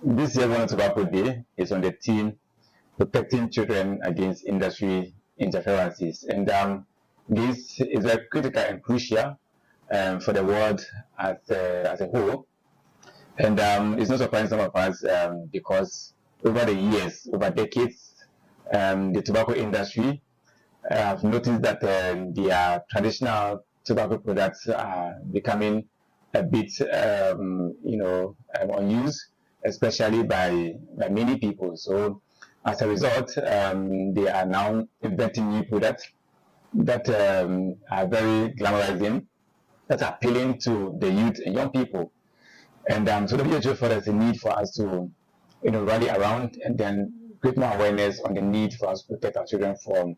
This year World Tobacco Day is on the theme protecting children against industry interferences, and this is a critical and crucial for the world as a whole. And it's not surprising some of us because over the years, over decades, the tobacco industry have noticed that their traditional tobacco products are becoming a bit, unused, especially by many people. So as a result, they are now inventing new products that are very glamorizing, that are appealing to the youth and young people. And so the WHO felt there's a need for us to, rally around and then create more awareness on the need for us to protect our children from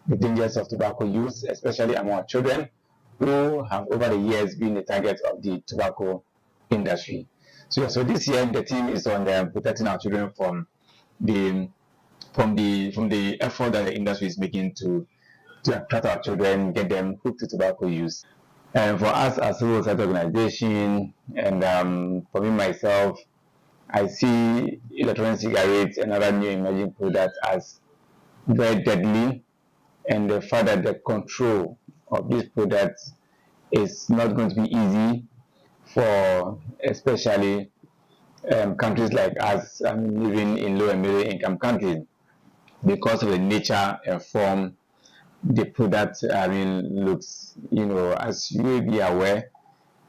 the dangers of tobacco use, especially among children who have over the years been the target of the tobacco industry. So this year the team is on protecting our children from the from the effort that the industry is making to attract our children, get them hooked to tobacco use. And for us as a civil society organization, and for me myself, I see electronic cigarettes and other new emerging products as very deadly, and the fact that the control of these products is not going to be easy for especially countries like us, living in low and middle income countries, because of the nature and form the product looks. As you may be aware,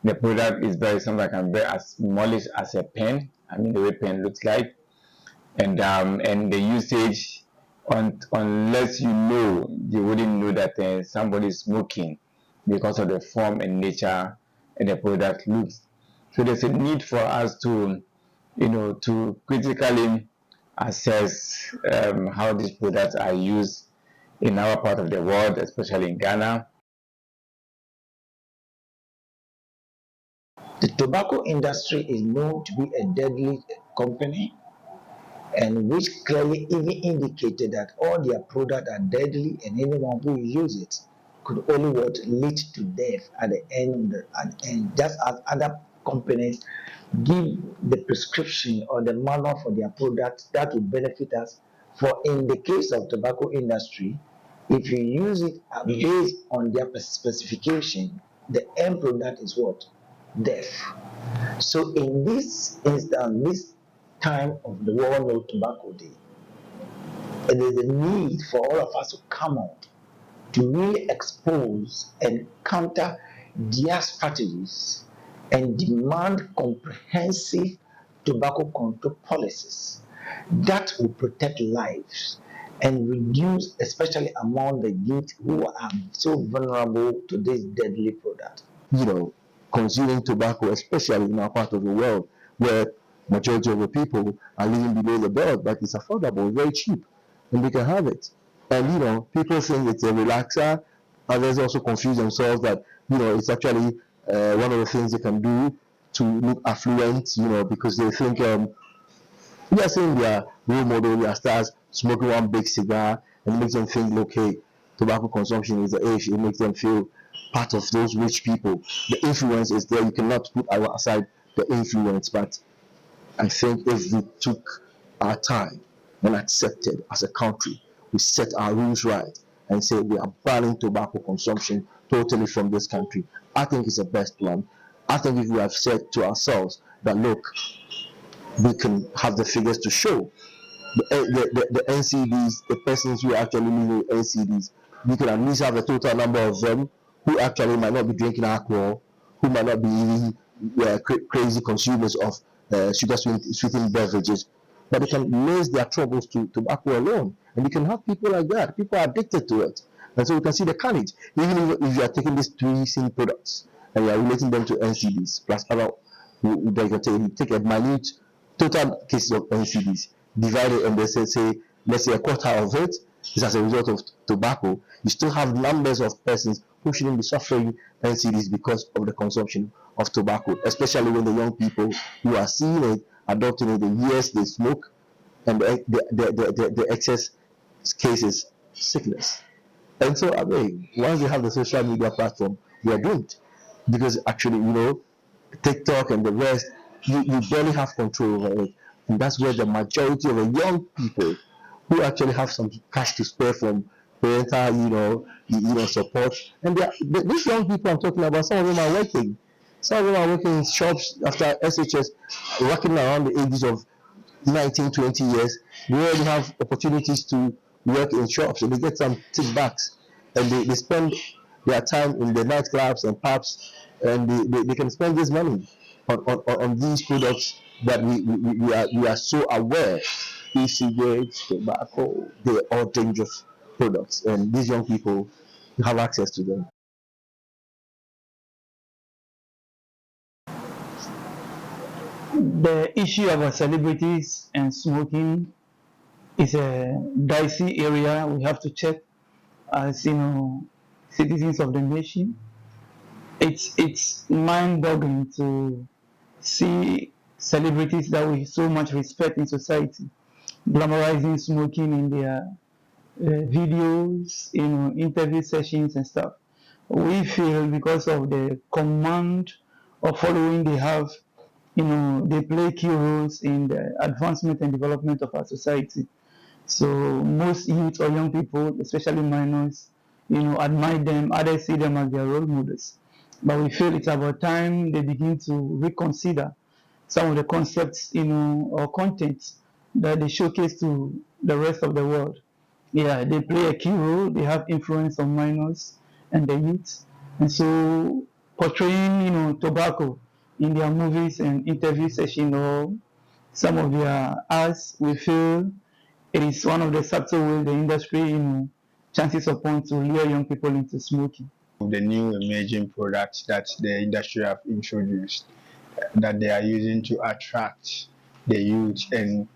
the product is very something that can be as smallish as a pen. The way pen looks like, and the usage, unless you wouldn't know that somebody is smoking because of the form and nature and the product looks. So there's a need for us to critically assess how these products are used in our part of the world, especially in Ghana. The tobacco industry is known to be a deadly company, and which clearly even indicated that all their products are deadly, and anyone who use it could only lead to death at the end. And just as other companies give the prescription or the manual for their products that will benefit us. For in the case of tobacco industry, if you use it based on their specification, the end product is what? Death. So in this instance, this time of the World No Tobacco Day, it is a need for all of us to come out to really expose and counter their strategies and demand comprehensive tobacco control policies that will protect lives and reduce, especially among the youth who are so vulnerable to this deadly product. Consuming tobacco, especially in our part of the world where majority of the people are living below the belt, but it's affordable, very cheap, and they can have it. And people think it's a relaxer. Others also confuse themselves that it's actually one of the things they can do to look affluent. Because they think we are seeing their role model, their stars smoking one big cigar, and it makes them think, okay, tobacco consumption is the age. It makes them feel part of those rich people. The influence is there. You cannot put aside the influence, but I think if we took our time and accepted as a country, we set our rules right and say we are banning tobacco consumption totally from this country, I think it's the best one. I think if we have said to ourselves that, look, we can have the figures to show the NCDs, the persons who actually live with NCDs, we can at least have a total number of them who actually might not be drinking alcohol, who might not be eating crazy consumers of sugar sweetened beverages, but they can raise their troubles to tobacco alone. And you can have people like that. People are addicted to it. And so you can see the carnage. Even if you are taking these three same products and you are relating them to NCDs, plus other, you take a minute total cases of NCDs, divide it, and they say let's say a quarter of it is as a result of tobacco. You still have numbers of persons who shouldn't be suffering NCDs because of the consumption of tobacco, especially when the young people who are seeing it, adopting it, the years they smoke, and the excess cases sickness. And so, once they have the social media platform, we are doomed. Because actually, TikTok and the rest, you barely have control over it. And that's where the majority of the young people who actually have some cash to spare from parental, support. And these young people I'm talking about, some of them are working. Some of them are working in shops after SHS, working around the ages of 19, 20 years. They already have opportunities to work in shops, and they get some kickbacks, and they spend their time in the nightclubs and pubs, and they can spend this money on these products that we are so aware. E-cigarettes, tobacco, they're all dangerous products, and these young people have access to them. The issue about celebrities and smoking is a dicey area we have to check as citizens of the nation. It's mind-boggling to see celebrities that we so much respect in society glamorizing smoking in their videos, interview sessions and stuff. We feel because of the command or following they have, they play key roles in the advancement and development of our society. So most youth or young people, especially minors, admire them, others see them as their role models. But we feel it's about time they begin to reconsider some of the concepts, or content that they showcase to the rest of the world. Yeah, they play a key role, they have influence on minors and the youth. And so portraying, tobacco in their movies and interview session or some of their ads, we feel it is one of the subtle ways the industry, chances upon to lure young people into smoking. The new emerging products that the industry have introduced that they are using to attract the youth, and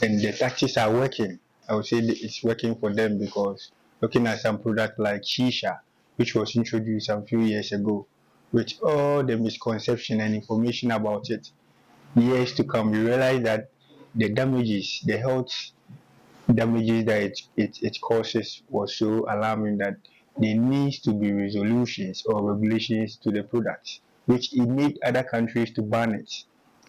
the tactics are working. I would say it's working for them, because looking at some product like shisha, which was introduced a few years ago, with all the misconception and information about it, years to come, you realize that the damages, the health damages that it causes was so alarming that there needs to be resolutions or regulations to the product, which it made other countries to ban it.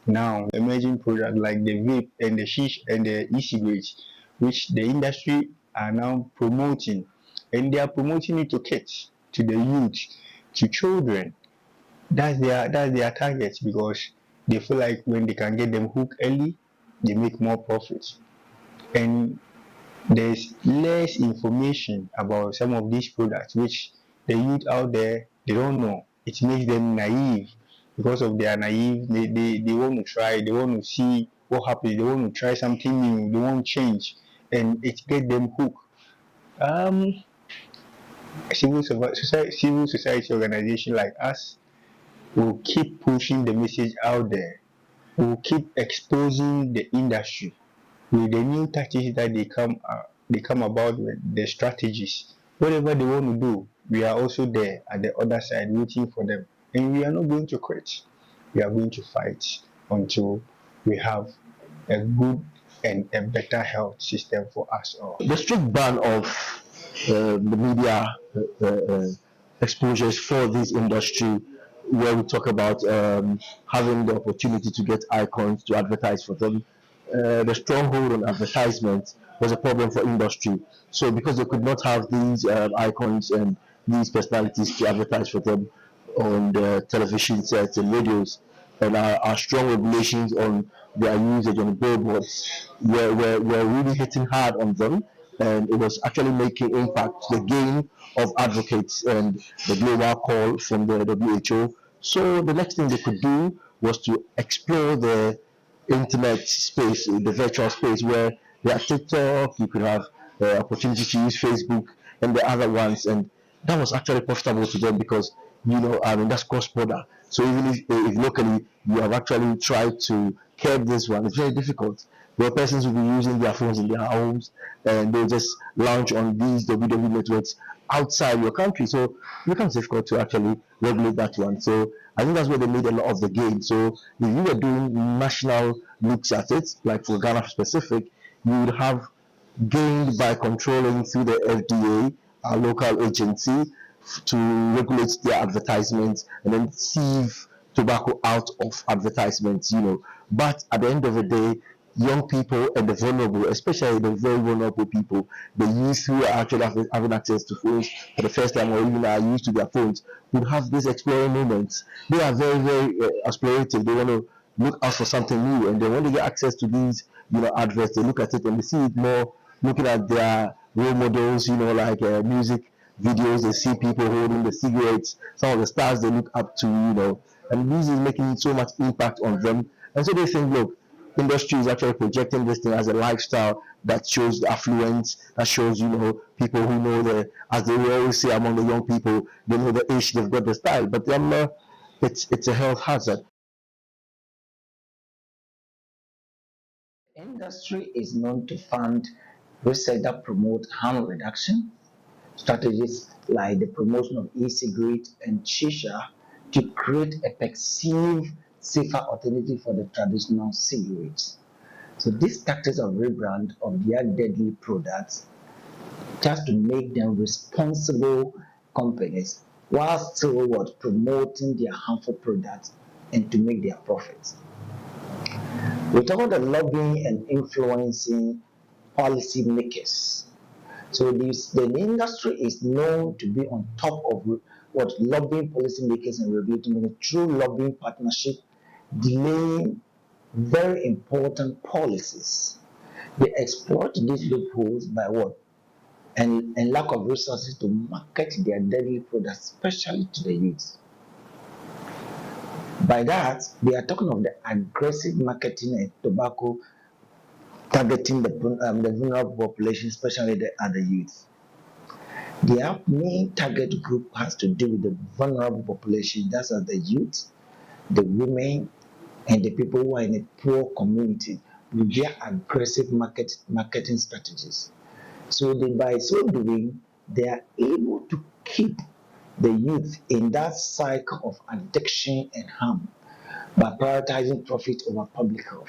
Now, emerging products like the vape and the shish and the e-cigarettes, which the industry are now promoting, and they are promoting it to kids, to the youth, to children. That's their target, because they feel like when they can get them hooked early, they make more profits. And there's less information about some of these products, which the youth out there, they don't know. It makes them naive. Because of their naive, they want to try, they want to see what happens, they want to try something new, they want change, and it get them hooked. um civil society organization like us will keep pushing the message out there, will keep exposing the industry with the new tactics that they come about with, the strategies, whatever they want to do. We are also there at the other side waiting for them, and we are not going to quit. We are going to fight until we have a good and a better health system for us all. The strict ban of the media exposures for this industry, where we talk about having the opportunity to get icons to advertise for them. The stronghold on advertisement was a problem for industry. So because they could not have these icons and these personalities to advertise for them on the television sets and radios, and our strong regulations on their usage on billboards were really hitting hard on them, and it was actually making impact to the gain of advocates and the global call from the WHO. So the next thing they could do was to explore the internet space, the virtual space, where there are TikTok, you could have the opportunity to use Facebook and the other ones, and that was actually profitable to them because I mean that's cross border. So even if locally you have actually tried to curb this one, it's very difficult. Where persons will be using their phones in their homes and they just launch on these WW networks outside your country. So it becomes difficult to actually regulate that one. So I think that's where they made a lot of the gain. So if you were doing national looks at it, like for Ghana specific, you would have gained by controlling through the FDA, our local agency, to regulate their advertisements and then sieve tobacco out of advertisements. But at the end of the day, young people and the vulnerable, especially the very vulnerable people, the youth who are actually having access to phones for the first time or even are used to their phones, would have these exploring moments. They are very, very explorative. They want to look out for something new, and then when they get access to these, adverts, they look at it and they see it more, looking at their role models, like music videos. They see people holding the cigarettes, some of the stars they look up to, and this is making so much impact on them. And so they think, look, industry is actually projecting this thing as a lifestyle that shows the affluence, that shows, people who know as they will always say among the young people, they know the age, they've got the style, but it's a health hazard. Industry is known to fund research that promote harm reduction, strategies like the promotion of e-cigarette and shisha to create a perceived safer alternative for the traditional cigarettes. So these tactics of rebrand of their deadly products just to make them responsible companies while still what promoting their harmful products and to make their profits. We talk about the lobbying and influencing policy makers. So the industry is known to be on top of what lobbying policymakers and regulators through lobbying partnership, delaying very important policies. They exploit these loopholes by what? And lack of resources to market their deadly products, especially to the youth. By that, they are talking of the aggressive marketing and tobacco targeting the vulnerable population, especially the other youth. Their main target group has to do with the vulnerable population, that's the youth, the women, and the people who are in a poor community with their aggressive marketing strategies. So by so doing, they are able to keep the youth in that cycle of addiction and harm by prioritizing profit over public health.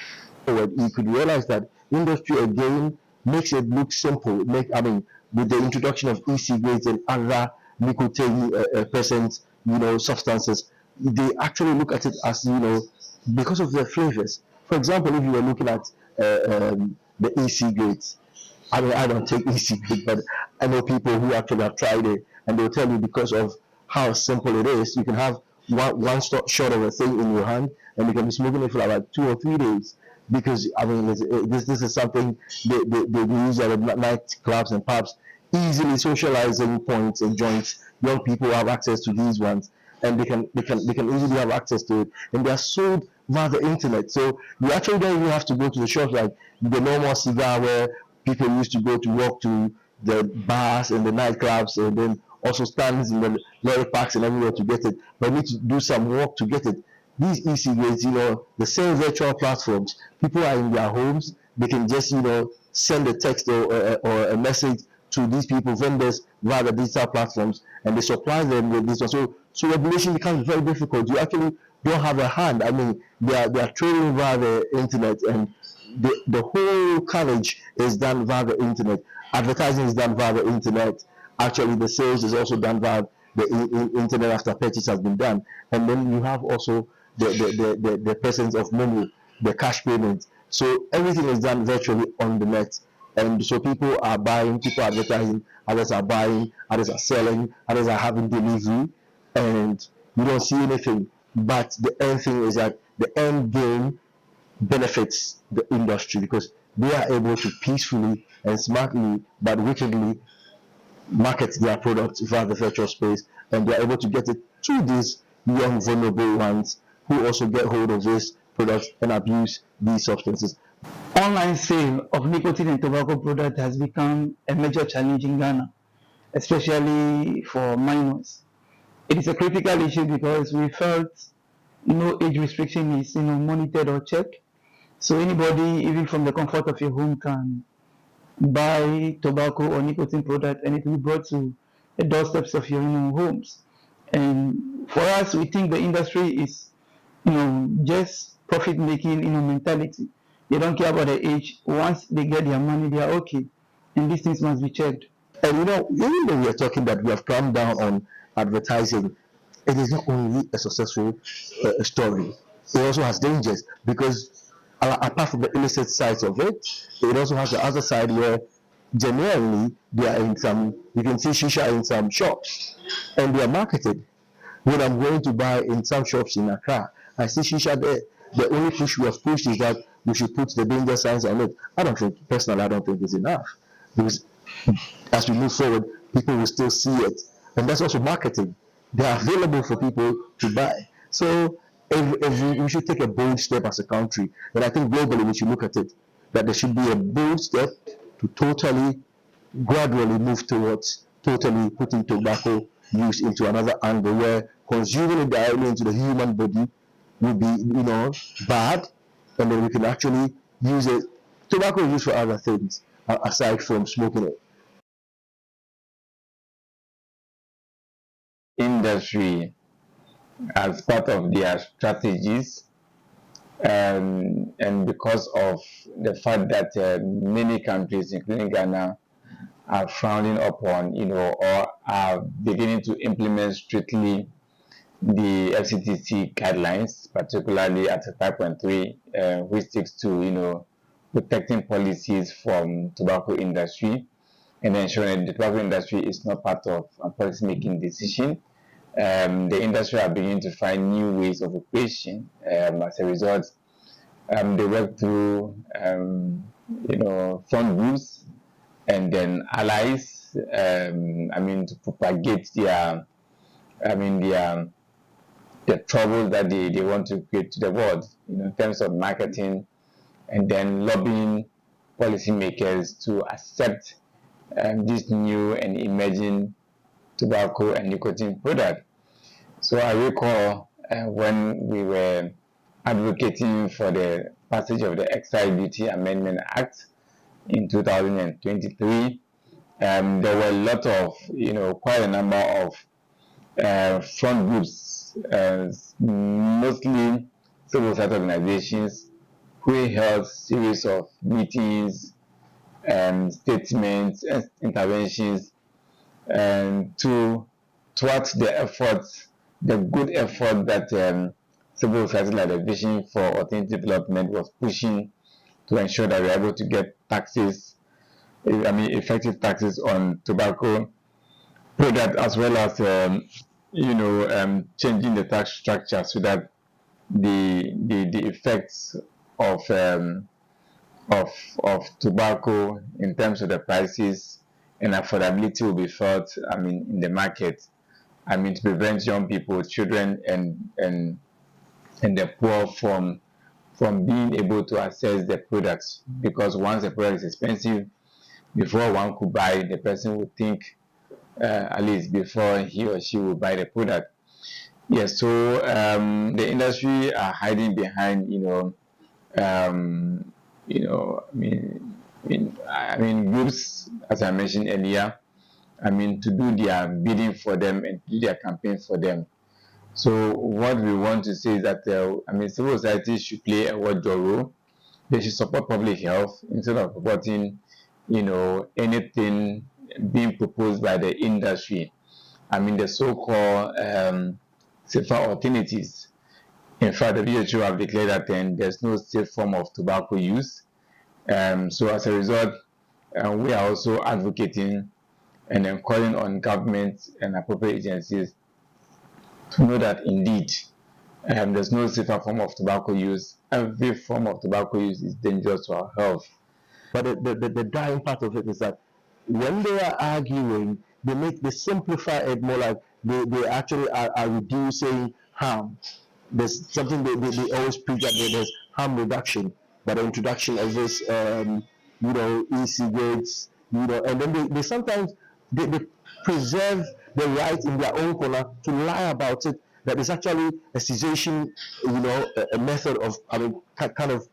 You could realize that industry again makes it look simple. With the introduction of e-cigarettes and other nicotine present, substances, they actually look at it as, because of their flavors. For example, if you were looking at the e-cigarettes, I don't take e-cigarette, but I know people who actually have tried it, and they'll tell you because of how simple it is. You can have one shot of a thing in your hand, and you can be smoking it for about 2 or 3 days. Because this is something they use at the night clubs and pubs, easily socializing points and joints. Young people have access to these ones, and they can easily have access to it, and they are sold via the internet. So you actually don't even have to go to the shops like the normal cigar where people used to go to walk to the bars and the nightclubs and then also stands in the lorry parks and everywhere to get it, but need to do some work to get it. These e-cigarettes, the same virtual platforms, people are in their homes, they can just, send a text or a message to these people, vendors, via the digital platforms, and they supply them with this one. So regulation becomes very difficult. You actually don't have a hand. They are trading via the internet, and the whole carriage is done via the internet. Advertising is done via the internet. Actually, the sales is also done via the internet after purchase has been done. And then you have also the presence of money, the cash payment. So everything is done virtually on the net. And so people are buying, people are advertising, others are buying, others are selling, others are having delivery, and you don't see anything. But the end thing is that the end game benefits the industry because they are able to peacefully and smartly but wickedly market their products via the virtual space, and they are able to get it to these young vulnerable ones who also get hold of these products and abuse these substances. Online sale of nicotine and tobacco products has become a major challenge in Ghana, especially for minors. It is a critical issue because we felt no age restriction is monitored or checked. So anybody, even from the comfort of your home, can buy tobacco or nicotine product, and it will be brought to the doorsteps of your homes. And for us, we think the industry is just profit making mentality. They don't care about the age. Once they get their money, they are okay, and these things must be checked. And even though we are talking that we have come down on advertising, it is not only a successful story. It also has dangers because apart from the illicit sides of it, it also has the other side where genuinely they are in some, you can see shisha in some shops and they are marketed. When I'm going to buy in some shops in Accra, I see shisha there. The only push we have pushed is that we should put the danger signs on it. Personally, I don't think it's enough. Because as we move forward, people will still see it. And that's also marketing. They are available for people to buy. So if we should take a bold step as a country, and I think globally we should look at it, that there should be a bold step to totally, gradually move towards totally putting tobacco use into another angle where consuming it directly into the human body would be, bad, and then we can actually use it. Tobacco is used for other things aside from smoking it. Industry, as part of their strategies, and because of the fact that many countries, including Ghana, are frowning upon, or are beginning to implement strictly the FCTC guidelines, particularly at 5.3, which sticks to, protecting policies from tobacco industry and ensuring the tobacco industry is not part of a policy-making decision. The industry are beginning to find new ways of operation. As a result, they work through, front groups and then allies. To propagate their, the trouble that they want to create to the world, in terms of marketing and then lobbying policymakers to accept this new and emerging tobacco and nicotine product. So I recall when we were advocating for the passage of the Excise Duty Amendment Act in 2023, there were a lot of, quite a number of front groups, mostly civil society organizations, who held series of meetings and statements and interventions to thwart the efforts, the good effort that civil society like the Vision for Alternative Development was pushing to ensure that we're able to get taxes, effective taxes on tobacco product, as well as changing the tax structure so that the effects of of tobacco in terms of the prices and affordability will be felt, in the market. To prevent young people, children, and the poor from being able to access the products, because once the product is expensive, before one could buy, the person would think, at least before he or she will buy the product. Yes, so the industry are hiding behind, um, groups, as I mentioned earlier, to do their bidding for them and do their campaign for them. So what we want to say is that, civil society should play a wardrobe role. They should support public health instead of supporting, anything being proposed by the industry. The so-called safer alternatives. In fact, the WHO have declared that there's no safe form of tobacco use. So as a result, we are also advocating and then calling on governments and appropriate agencies to know that indeed there's no safer form of tobacco use. Every form of tobacco use is dangerous to our health. But the dying part of it is that when they are arguing, they simplify it more like they actually are reducing harm. There's something they always preach that there's harm reduction by the introduction of this, e-cigarettes, and then they sometimes they preserve the right in their own corner to lie about it. That is actually a cessation, a method of, kind of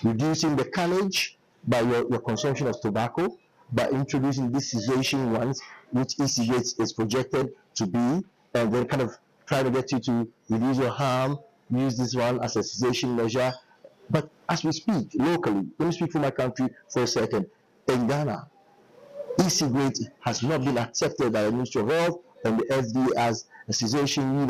reducing the carnage by your consumption of tobacco, by introducing these cessation ones, which e-cigarettes is projected to be, and then kind of trying to get you to reduce your harm, use this one as a cessation measure. But as we speak locally, let me speak for my country for a second. In Ghana, e-cigarette has not been accepted by the Ministry of Health and the FDA as a cessation,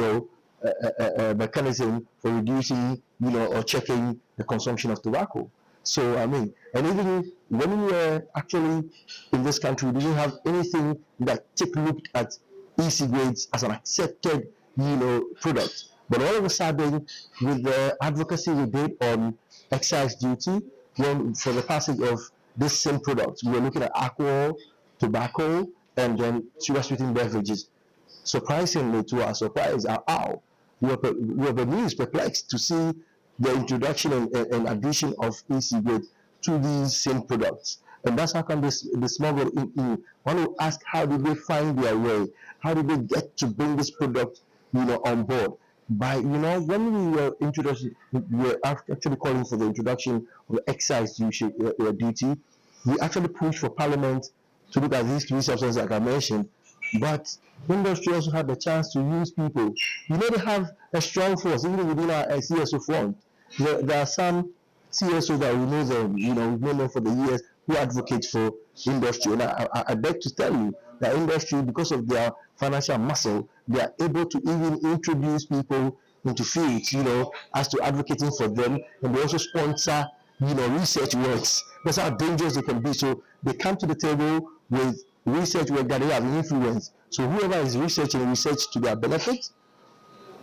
mechanism for reducing, or checking the consumption of tobacco. So I mean, and even when we were actually in this country, we didn't have anything that looked at e-cigarettes as an accepted, product. But all of a sudden, with the advocacy we did on excise duty, when for the passage of this same product, we were looking at alcohol, tobacco, and then sugar sweetened beverages. Surprisingly, to our surprise, we were bemused, perplexed to see the introduction and addition of e-cigarette to these same products. And that's how come the smuggled in. I want to ask, how did they find their way? How did they get to bring this product, on board? By, when we were introducing, we were actually calling for the introduction of the excise duty. We actually pushed for Parliament to look at these three substances like I mentioned, but industry also had the chance to use people. They have a strong force, even within our CSO front. There are some CSO that we know them, we've known them for the years, who advocate for industry. And I beg to tell you that industry, because of their financial muscle, they are able to even introduce people into fields, as to advocating for them, and they also sponsor, research works. That's how dangerous they can be. So they come to the table with research work that they have influence. So whoever is researching research to their benefit,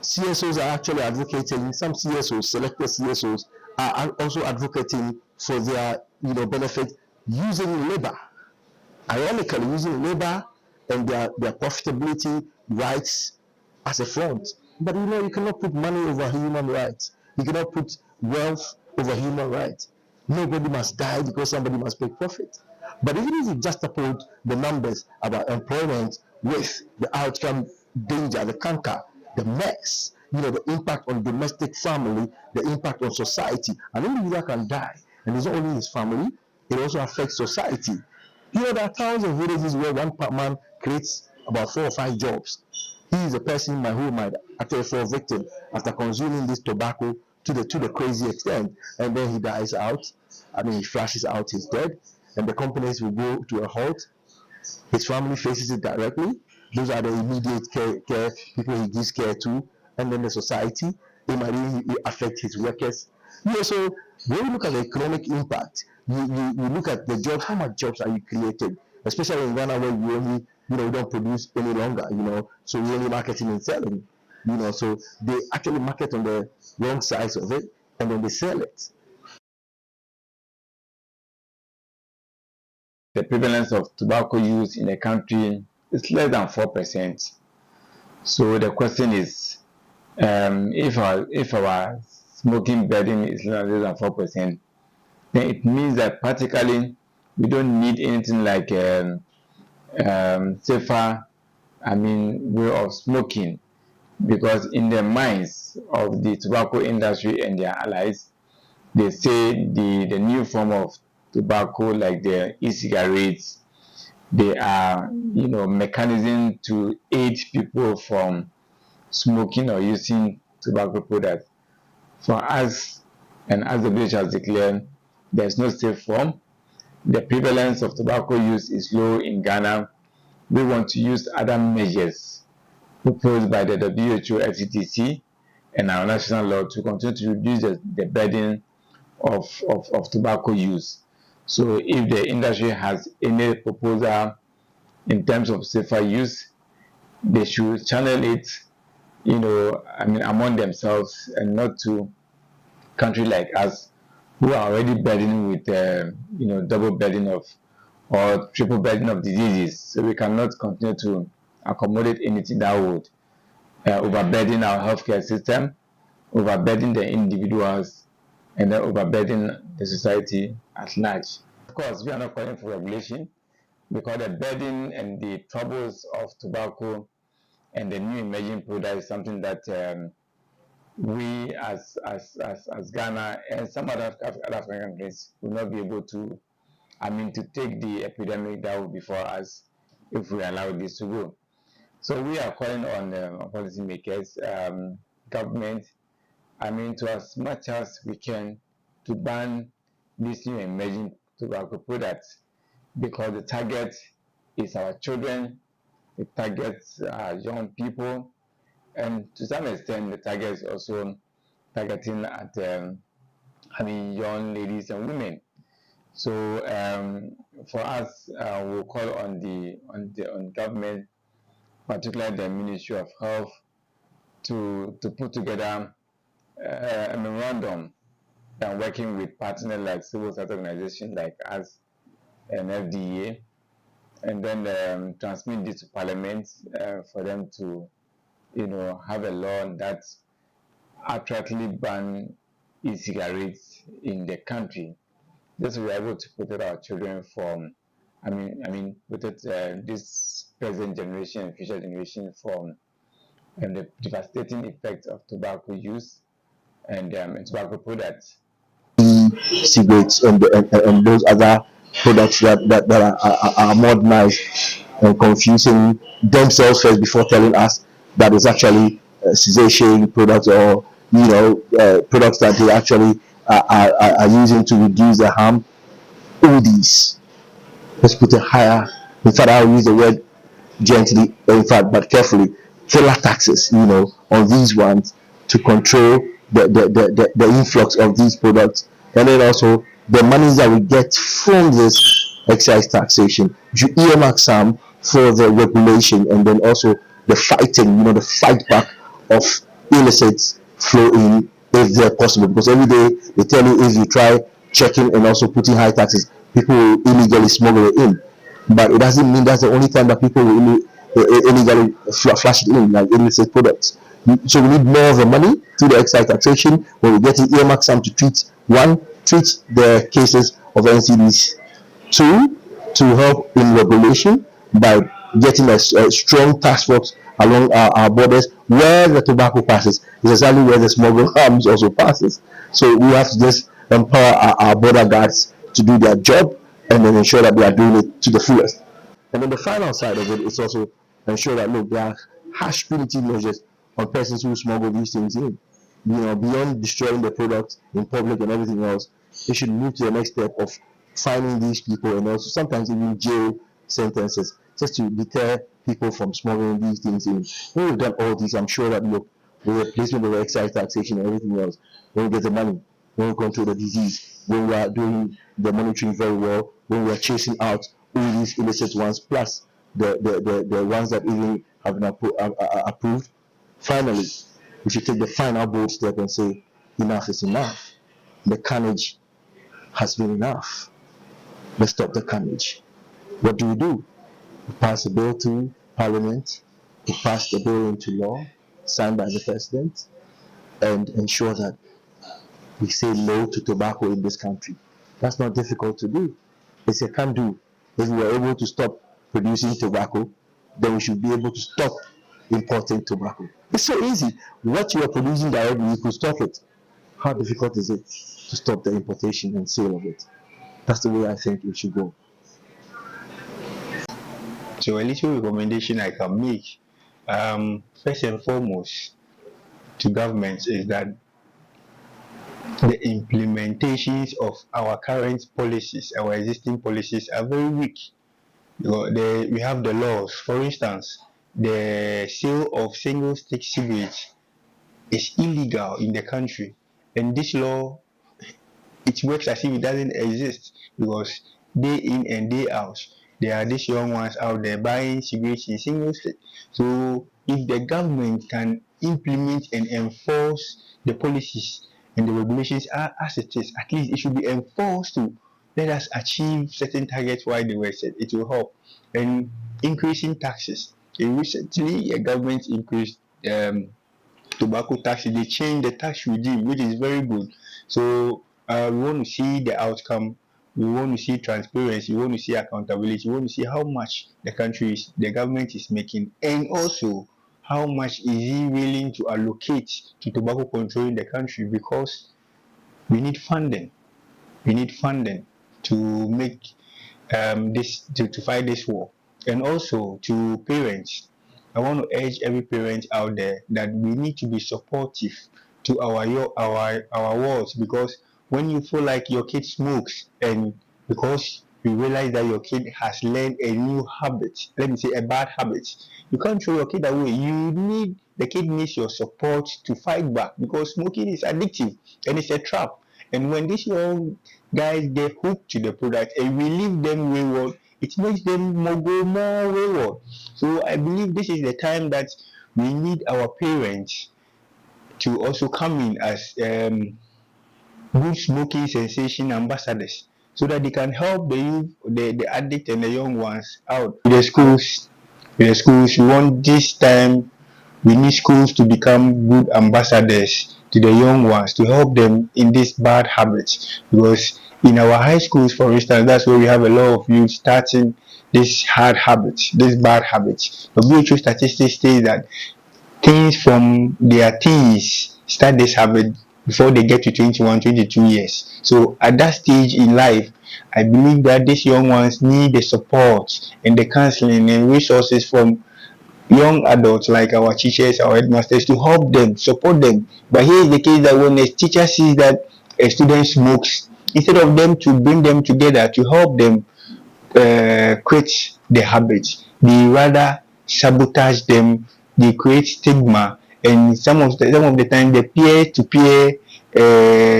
CSOs are actually advocating. Some CSOs, selected CSOs, are also advocating for their, benefit using labor. Ironically, using labor and their profitability rights as a front. But you cannot put money over human rights. You cannot put wealth over human rights. Nobody must die because somebody must make profit. But even if you juxtapose the numbers about employment with the outcome danger, the canker, the mess, the impact on domestic family, the impact on society, an individual can die. And it's not only his family, it also affects society. There are towns and villages where one man creates about 4 or 5 jobs. He is a person who might actually fall victim after consuming this tobacco to the crazy extent, and then he dies out. He flashes out, he's dead, and the companies will go to a halt. His family faces it directly. Those are the immediate care people he gives care to, and then the society. It might even affect his workers. So when you look at the economic impact, you look at the jobs. How much jobs are you creating? Especially in Ghana, where we only, we don't produce any longer. So we only marketing and selling. So they actually market on the wrong sides of it, and then they sell it. The prevalence of tobacco use in the country is less than 4%. So the question is, if our smoking burden is less than 4%, then it means that practically we don't need anything like safer, way of smoking, because in the minds of the tobacco industry and their allies, they say the new form of tobacco, like the e-cigarettes, they are, mechanism to aid people from smoking or using tobacco products. For us, and as the British has declared, there's no safe form. The prevalence of tobacco use is low in Ghana. We want to use other measures proposed by the WHO, FCTC, and our national law to continue to reduce the burden of tobacco use. So if the industry has any proposal in terms of safer use, they should channel it, among themselves, and not to countries like us who are already burdened with, double burden of or triple burden of diseases. So we cannot continue to accommodate anything that would overburden our healthcare system, overburden the individuals, and then overburden the society at large. Of course, we are not calling for regulation, because the burden and the troubles of tobacco and the new emerging product is something that we as Ghana and some other African countries will not be able to, to take the epidemic that will be for us if we allow this to go. So we are calling on policymakers, government, to as much as we can, to ban these new emerging tobacco products, because the target is our children, it targets young people, And to some extent, the target is also targeting at, young ladies and women. So for us, we'll call on government, particularly the Ministry of Health, to put together a memorandum and working with partners like civil society organizations like us and FDA, and then transmit this to Parliament for them to, have a law that actually ban e-cigarettes in the country. Just we are able to protect our children from, protect this present generation and future generation from the devastating effects of tobacco use and tobacco products. Cigarettes and those other products that are modernized and confusing themselves first before telling us that it's actually cessation products, or products that they actually are using to reduce the harm. All these, let's put a higher, in fact I'll use the word gently, in fact, but carefully, filler taxes, on these ones to control the influx of these products. And then also the monies that we get from this excise taxation, you earmark some for the regulation, and then also the fighting, the fight back of illicit flow in, if they're possible. Because every day they tell you, if you try checking and also putting high taxes, people will illegally smuggle it in. But it doesn't mean that's the only time that people will illegally flash it in, like illicit products. So we need more of the money through the excise taxation, when we get in earmark some to treat the cases of NCDs. Two, to help in regulation by getting a strong task force along our borders where the tobacco passes. Is exactly where the smuggle arms also passes. So we have to just empower our border guards to do their job, and then ensure that they are doing it to the fullest. And then the final side of it is also ensure that, look, there are harsh penalty measures on persons who smuggle these things in. Beyond destroying the product in public and everything else, they should move to the next step of finding these people, and also sometimes even jail sentences, just to deter people from smuggling these things in. When we've done all this, I'm sure that, look, with the replacement of excise taxation and everything else, when we get the money, when we control the disease, when we are doing the monitoring very well, when we are chasing out all these illicit ones, plus the ones that even have been approved, finally, we should take the final bold step and say, enough is enough. The carnage has been enough. Let's stop the carnage. What do? We pass a bill to Parliament, we pass the bill into law, signed by the President, and ensure that we say no to tobacco in this country. That's not difficult to do. It's a can do. If we are able to stop producing tobacco, then we should be able to stop importing tobacco. It's so easy. What you are producing directly, you could stop it. How difficult is it to stop the importation and sale of it? That's the way I think it should go. So a little recommendation I can make, first and foremost, to governments is that the implementations of our current policies, our existing policies, are very weak. We have the laws. For instance, the sale of single stick cigarettes is illegal in the country, and this law, it works as if it doesn't exist, because day in and day out there are these young ones out there buying cigarettes in single stick. So if the government can implement and enforce the policies and the regulations as it is, at least it should be enforced to let us achieve certain targets while they were set. It will help. And increasing taxes. Recently a government increased tobacco tax. They changed the tax regime, which is very good. So we want to see the outcome. We want to see transparency. We want to see accountability. We want to see how much the government is making, and also how much is he willing to allocate to tobacco control in the country, because we need funding. We need funding to make this to fight this war. And also to parents, I want to urge every parent out there that we need to be supportive to our wards, because when you feel like your kid smokes, and because you realize that your kid has learned a new habit, let me say a bad habit, you can't throw your kid away. The kid needs your support to fight back, because smoking is addictive and it's a trap. And when these young guys get hooked to the product and we leave them wayward, it makes them go more wayward. So I believe this is the time that we need our parents to also come in as good smoking cessation ambassadors, so that they can help the youth, the addict and the young ones out. With the schools, we want this time, we need schools to become good ambassadors to the young ones to help them in this bad habits. Because in our high schools, for instance, that's where we have a lot of youth starting this hard habits, this bad habits. The WHO statistics say that teens from their teens start this habit before they get to 21, 22 years. So at that stage in life, I believe that these young ones need the support and the counseling and resources from young adults like our teachers, our headmasters, to help them, support them. But here is the case that when a teacher sees that a student smokes, instead of them to bring them together to help them quit the habit, they rather sabotage them, they create stigma, and some of the time the peer to peer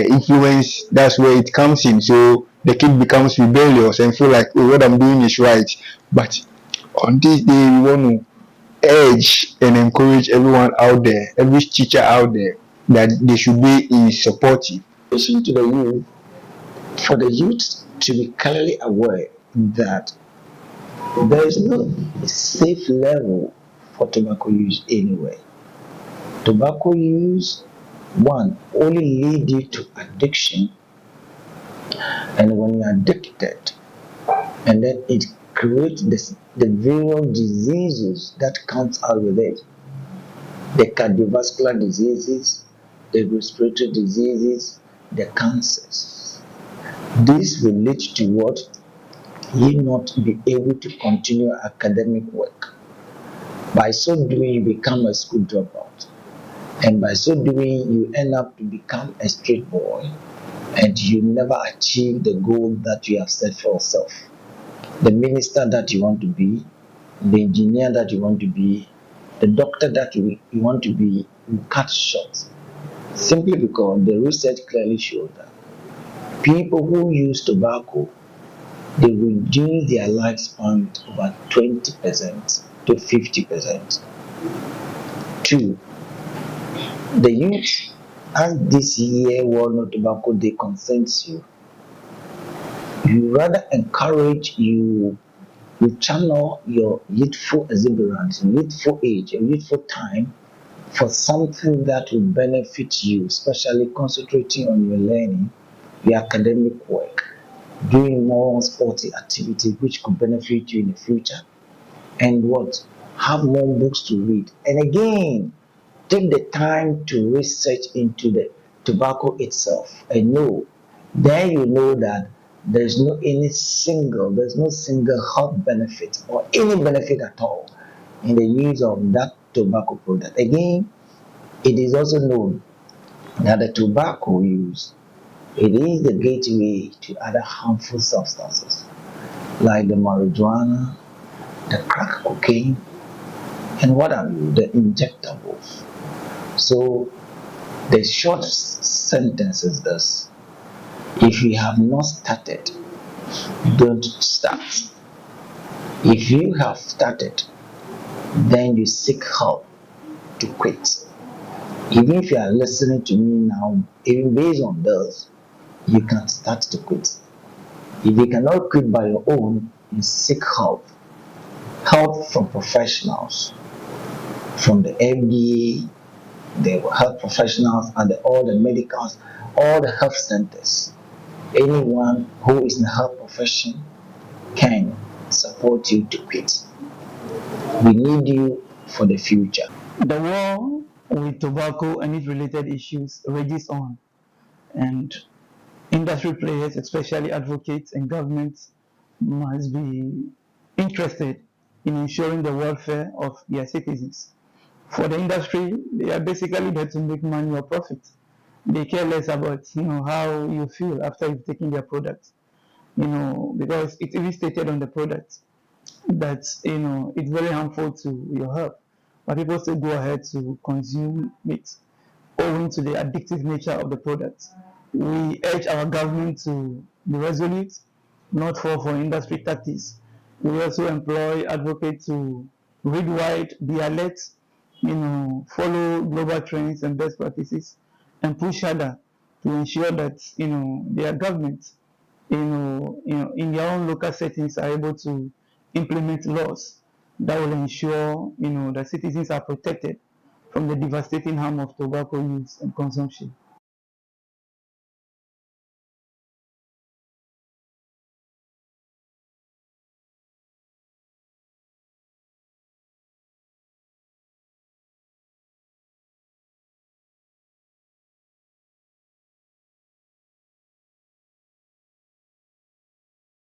influence, that's where it comes in. So the kid becomes rebellious and feel like, oh, what I'm doing is right. But on this day, we want to urge and encourage everyone out there, every teacher out there, that they should be in supportive. Listen to the youth, for the youth to be clearly aware that there is no safe level for tobacco use anywhere. Tobacco use, one, only lead you to addiction, and when you're addicted, and then it creates the various diseases that comes out with it, the cardiovascular diseases, the respiratory diseases, the cancers. This will lead to what? You not be able to continue academic work. By so doing, you become a school dropout. And by so doing, you end up to become a street boy, and you never achieve the goal that you have set for yourself. The minister that you want to be, the engineer that you want to be, the doctor that you want to be, you cut short. Simply because the research clearly shows that people who use tobacco, they reduce their lifespan over 20% to 50%. Two, the youth, as this year World No Tobacco Day concerns you, you rather encourage you channel your youthful exuberance, youthful age, and youthful time for something that will benefit you, especially concentrating on your learning, your academic work, doing more sporty activities which could benefit you in the future, and what? Have more books to read. And again, take the time to research into the tobacco itself and know, then you know that there's no single health benefit or any benefit at all in the use of that tobacco product. Again, it is also known that the tobacco use, it is the gateway to other harmful substances like the marijuana, the crack cocaine, and what have you, the injectables. So the short sentence is this: if you have not started, don't start. If you have started, then you seek help to quit. Even if you are listening to me now, even based on this, you can start to quit. If you cannot quit by your own, you seek help. Help from professionals, from the FDA, the health professionals, and all the medicals, all the health centers. Anyone who is in the health profession can support you to quit. We need you for the future. The war with tobacco and its related issues rages on, and industry players, especially advocates and governments, must be interested in ensuring the welfare of their citizens. For the industry, they are basically there to make money or profit. They care less about how you feel after you've taken their product. because it's even stated on the product that it's very harmful to your health, but people still go ahead to consume it owing to the addictive nature of the product. We urge our government to be resolute, not fall for industry tactics. We also employ advocates to read wide, be alert, follow global trends and best practices, and push harder to ensure that their government, in their own local settings, are able to implement laws that will ensure that citizens are protected from the devastating harm of tobacco use and consumption.